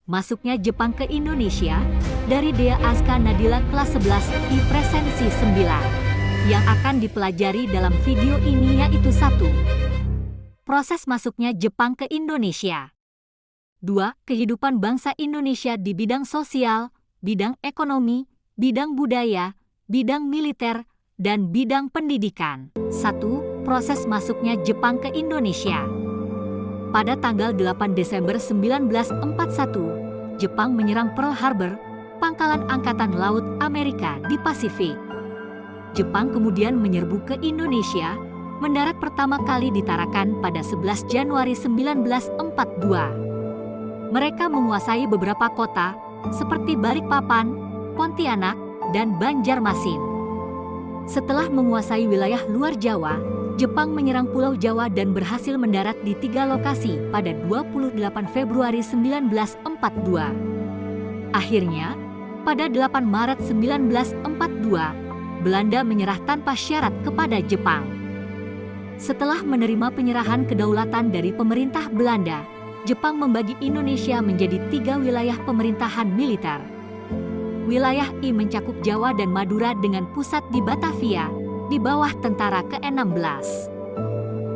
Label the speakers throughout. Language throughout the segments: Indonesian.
Speaker 1: Masuknya Jepang ke Indonesia dari Dea Azka Nadila kelas 11 I Presensi 9. Yang akan dipelajari dalam video ini yaitu 1. Proses masuknya Jepang ke Indonesia. 2. Kehidupan bangsa Indonesia di bidang sosial, bidang ekonomi, bidang budaya, bidang militer, dan bidang pendidikan. 1. Proses masuknya Jepang ke Indonesia. Pada tanggal 8 Desember 1941, Jepang menyerang Pearl Harbor, pangkalan Angkatan Laut Amerika di Pasifik. Jepang kemudian menyerbu ke Indonesia, mendarat pertama kali di Tarakan pada 11 Januari 1942. Mereka menguasai beberapa kota seperti Balikpapan, Pontianak, dan Banjarmasin. Setelah menguasai wilayah luar Jawa, Jepang menyerang Pulau Jawa dan berhasil mendarat di 3 lokasi pada 28 Februari 1942. Akhirnya, pada 8 Maret 1942, Belanda menyerah tanpa syarat kepada Jepang. Setelah menerima penyerahan kedaulatan dari pemerintah Belanda, Jepang membagi Indonesia menjadi 3 wilayah pemerintahan militer. Wilayah I mencakup Jawa dan Madura dengan pusat di Batavia, di bawah tentara ke-16.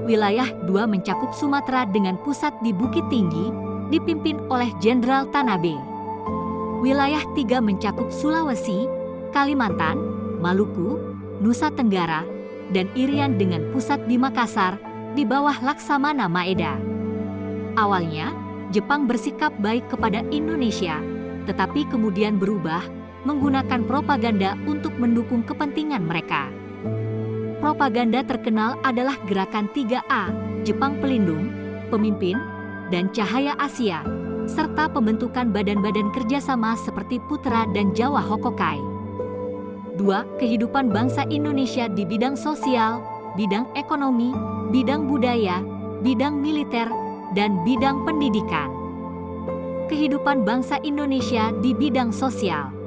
Speaker 1: Wilayah 2 mencakup Sumatera dengan pusat di Bukit Tinggi, dipimpin oleh Jenderal Tanabe. Wilayah 3 mencakup Sulawesi, Kalimantan, Maluku, Nusa Tenggara, dan Irian dengan pusat di Makassar, di bawah Laksamana Maeda. Awalnya, Jepang bersikap baik kepada Indonesia, tetapi kemudian berubah, menggunakan propaganda untuk mendukung kepentingan mereka. Propaganda terkenal adalah Gerakan 3A, Jepang Pelindung, Pemimpin, dan Cahaya Asia, serta pembentukan badan-badan kerjasama seperti Putra dan Jawa Hokokai. 2. Kehidupan bangsa Indonesia di bidang sosial, bidang ekonomi, bidang budaya, bidang militer, dan bidang pendidikan. Kehidupan bangsa Indonesia di bidang sosial.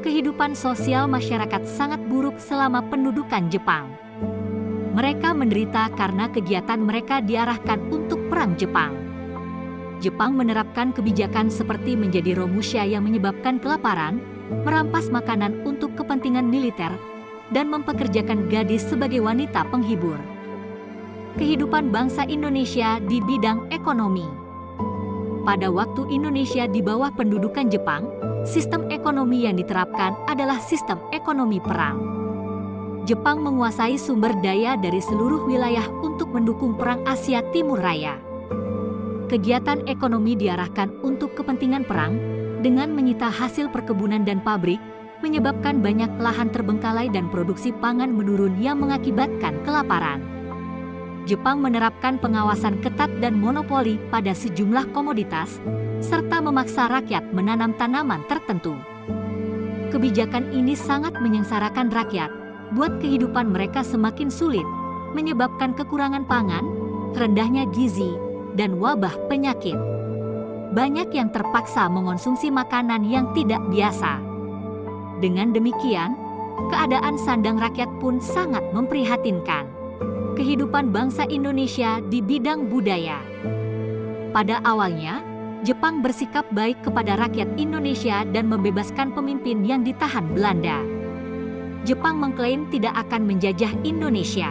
Speaker 1: Kehidupan sosial masyarakat sangat buruk selama pendudukan Jepang. Mereka menderita karena kegiatan mereka diarahkan untuk perang Jepang. Jepang menerapkan kebijakan seperti menjadi Romusha yang menyebabkan kelaparan, merampas makanan untuk kepentingan militer, dan mempekerjakan gadis sebagai wanita penghibur. Kehidupan bangsa Indonesia di bidang ekonomi. Pada waktu Indonesia di bawah pendudukan Jepang, sistem ekonomi yang diterapkan adalah sistem ekonomi perang. Jepang menguasai sumber daya dari seluruh wilayah untuk mendukung Perang Asia Timur Raya. Kegiatan ekonomi diarahkan untuk kepentingan perang, dengan menyita hasil perkebunan dan pabrik, menyebabkan banyak lahan terbengkalai dan produksi pangan menurun yang mengakibatkan kelaparan. Jepang menerapkan pengawasan ketat dan monopoli pada sejumlah komoditas, serta memaksa rakyat menanam tanaman tertentu. Kebijakan ini sangat menyengsarakan rakyat, buat kehidupan mereka semakin sulit, menyebabkan kekurangan pangan, rendahnya gizi, dan wabah penyakit. Banyak yang terpaksa mengonsumsi makanan yang tidak biasa. Dengan demikian, keadaan sandang rakyat pun sangat memprihatinkan. Kehidupan bangsa Indonesia di bidang budaya. Pada awalnya, Jepang bersikap baik kepada rakyat Indonesia dan membebaskan pemimpin yang ditahan Belanda. Jepang mengklaim tidak akan menjajah Indonesia.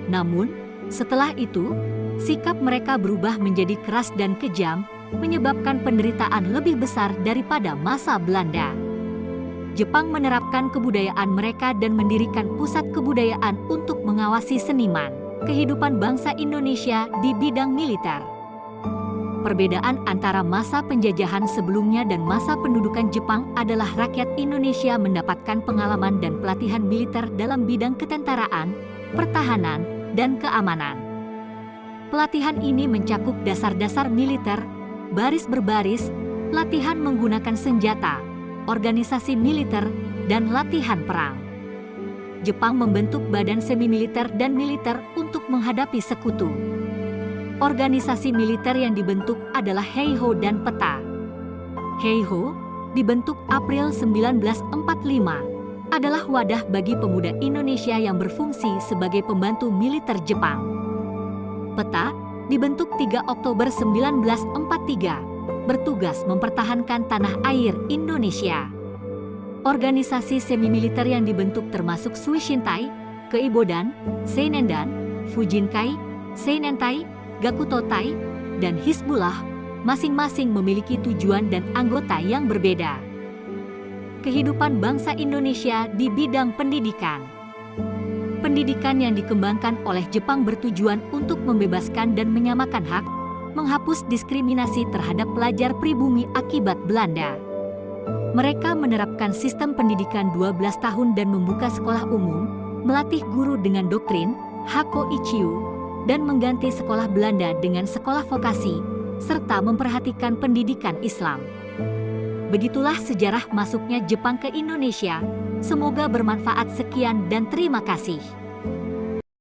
Speaker 1: Namun, setelah itu, sikap mereka berubah menjadi keras dan kejam, menyebabkan penderitaan lebih besar daripada masa Belanda. Jepang menerapkan kebudayaan mereka dan mendirikan pusat kebudayaan untuk mengawasi seniman. Kehidupan bangsa Indonesia di bidang militer. Perbedaan antara masa penjajahan sebelumnya dan masa pendudukan Jepang adalah rakyat Indonesia mendapatkan pengalaman dan pelatihan militer dalam bidang ketentaraan, pertahanan, dan keamanan. Pelatihan ini mencakup dasar-dasar militer, baris berbaris, latihan menggunakan senjata, organisasi militer, dan latihan perang. Jepang membentuk badan semi-militer dan militer untuk menghadapi sekutu. Organisasi militer yang dibentuk adalah Heiho dan Peta. Heiho, dibentuk April 1945, adalah wadah bagi pemuda Indonesia yang berfungsi sebagai pembantu militer Jepang. Peta, dibentuk 3 Oktober 1943, bertugas mempertahankan tanah air Indonesia. Organisasi semi-militer yang dibentuk termasuk Suishintai, Keibodan, Seinendan, Fujinkai, Seinentai, Gakutotai, dan Hizbullah masing-masing memiliki tujuan dan anggota yang berbeda. Kehidupan bangsa Indonesia di bidang pendidikan. Pendidikan yang dikembangkan oleh Jepang bertujuan untuk membebaskan dan menyamakan hak, menghapus diskriminasi terhadap pelajar pribumi akibat Belanda. Mereka menerapkan sistem pendidikan 12 tahun dan membuka sekolah umum, melatih guru dengan doktrin Hako Ichiu, dan mengganti sekolah Belanda dengan sekolah vokasi, serta memperhatikan pendidikan Islam. Begitulah sejarah masuknya Jepang ke Indonesia. Semoga bermanfaat. Sekian dan terima kasih.